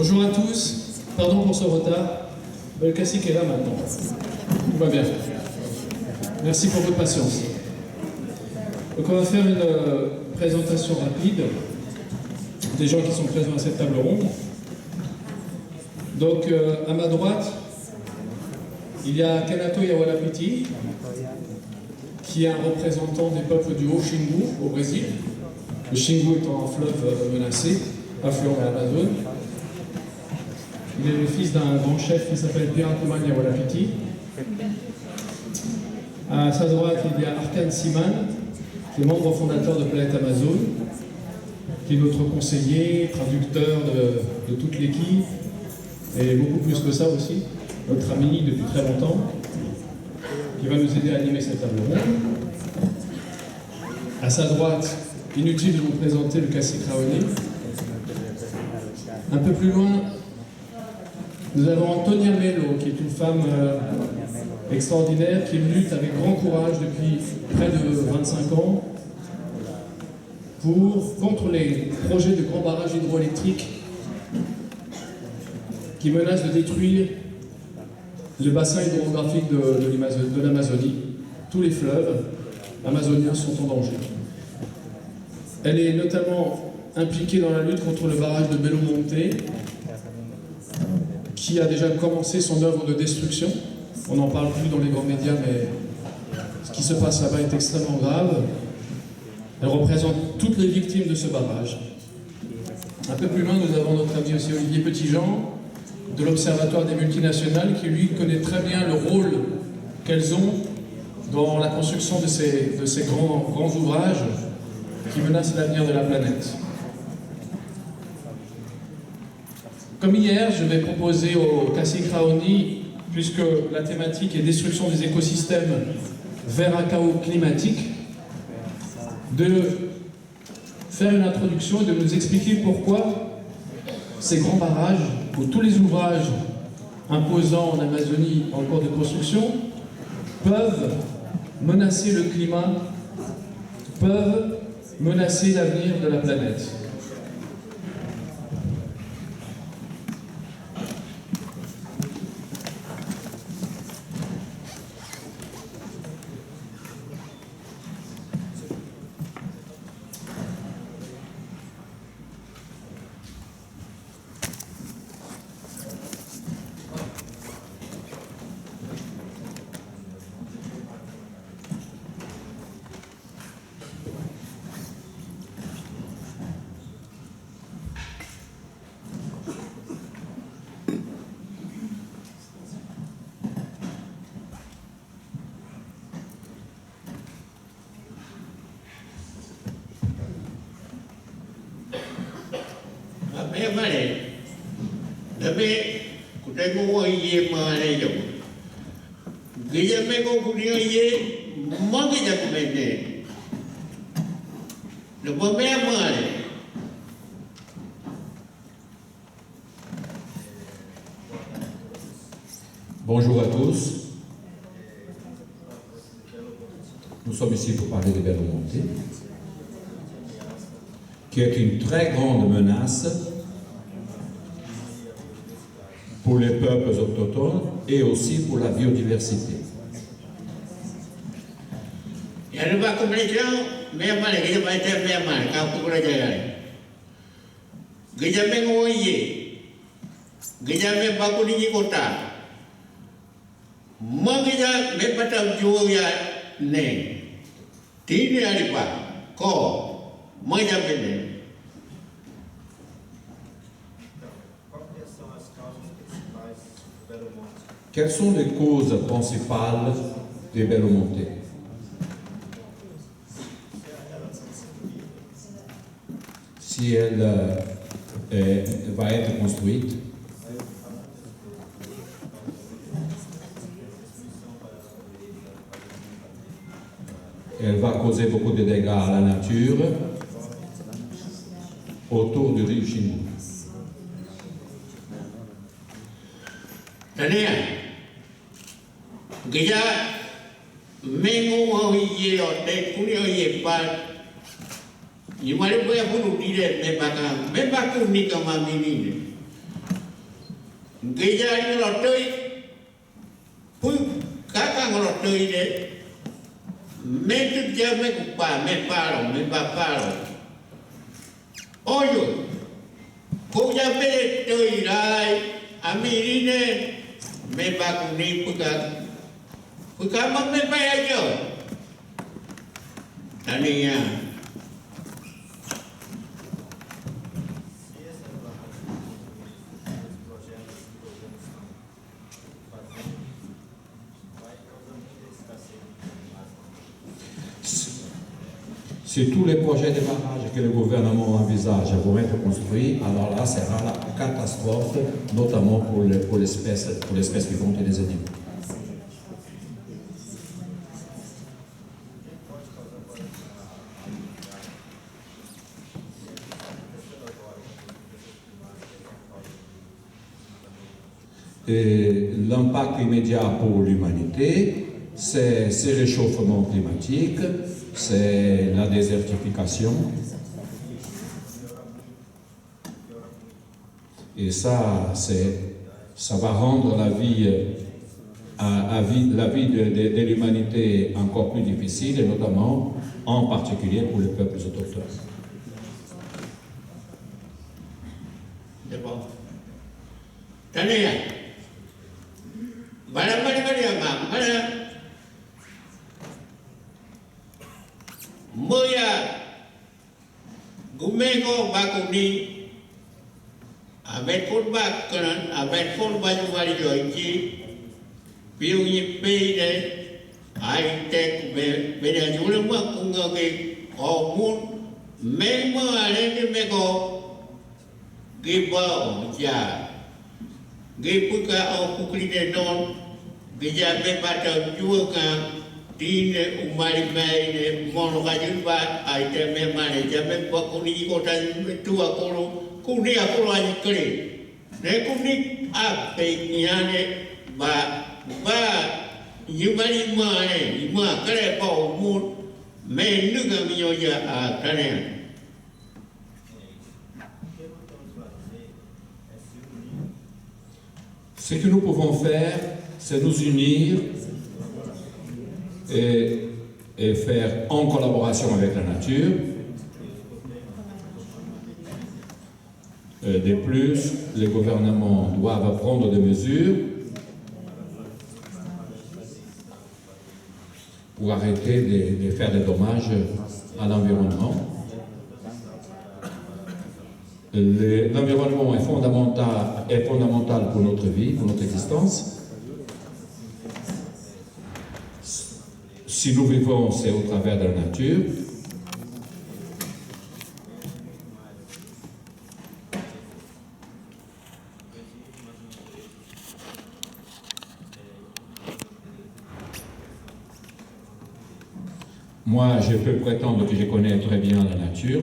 Bonjour à tous, pardon pour ce retard. Le classique est là maintenant. Tout va bien. Merci pour votre patience. Donc on va faire une présentation rapide des gens qui sont présents à cette table ronde. Donc à ma droite, il y a Kanato Yawalapiti, qui est un représentant des peuples du Haut Xingu au Brésil. Le Xingu étant un fleuve menacé, affluent de l'Amazone. Il est le fils d'un grand chef qui s'appelle Pirakuman Yawalapiti. À sa droite, il y a Arkan Siman, qui est membre fondateur de Planète Amazon, qui est notre conseiller, traducteur de toute l'équipe, et beaucoup plus que ça aussi, notre ami depuis très longtemps, qui va nous aider à animer cette table ronde. À sa droite, inutile de vous présenter le Kassi Kraoni. Un peu plus loin, nous avons Antonia Melo, qui est une femme extraordinaire, qui lutte avec grand courage depuis près de 25 ans contre les projets de grands barrages hydroélectriques qui menacent de détruire le bassin hydrographique de l'Amazonie. Tous les fleuves amazoniens sont en danger. Elle est notamment impliquée dans la lutte contre le barrage de Belo Monte, qui a déjà commencé son œuvre de destruction. On n'en parle plus dans les grands médias, mais ce qui se passe là-bas est extrêmement grave. Elle représente toutes les victimes de ce barrage. Un peu plus loin, nous avons notre ami aussi Olivier Petitjean, de l'Observatoire des multinationales, qui lui connaît très bien le rôle qu'elles ont dans la construction de ces grands ouvrages qui menacent l'avenir de la planète. Comme hier, je vais proposer au Kassi Kraoni, puisque la thématique est destruction des écosystèmes vers un chaos climatique, de faire une introduction et de nous expliquer pourquoi ces grands barrages, ou tous les ouvrages imposants en Amazonie en cours de construction, peuvent menacer le climat, peuvent menacer l'avenir de la planète. Bonjour à tous. Nous sommes ici pour parler de Belo Monte, qui est une très grande menace pour les peuples autochtones et aussi pour la biodiversité. Quelles sont les causes principales de Belo Monte? Si elle va être construite, elle va causer beaucoup de dégâts à la nature autour du rio Xingu. Mengo ye o te kuni o ye pa i mare poia punu tire me baka ni ka mamini Geja ni lotoi. Pui kakang lotoi de. Metu dia me kupa me paro. Oyo. Ko ya be toi rai amirine me bakuni puka. Puka mak me pa aja. Tania. Si tous les projets de barrages que le gouvernement envisage vont être construits, alors là, sera la catastrophe, notamment pour l'espèce vivante et les animaux. Et l'impact immédiat pour l'humanité, c'est ce réchauffement climatique, c'est la désertification. Et ça va rendre la vie de l'humanité encore plus difficile, et notamment, en particulier pour les peuples autochtones. D'accord. Tania. Bala. Moya gumego bakuni abet pun bakanan abet pun baju bari joiki piu ni peide ai tek be da jule ma kunga ke omun memo ale ke mego giba ja gipuka o kukli de don bija be pata juaka Dine umari mai ne mono kajun ba ai te me mane jame bakuni ko tan tua koro kuni akoro ani kre ne kuni ape niane ba yumari mane yuma kre pa mu me nuga miyo ya a kane. Ce que nous pouvons faire, c'est nous unir et faire en collaboration avec la nature. De plus, les gouvernements doivent prendre des mesures pour arrêter de faire des dommages à l'environnement. L'environnement est fondamental pour notre vie, pour notre existence. Si nous vivons, c'est au travers de la nature. Moi, je peux prétendre que je connais très bien la nature.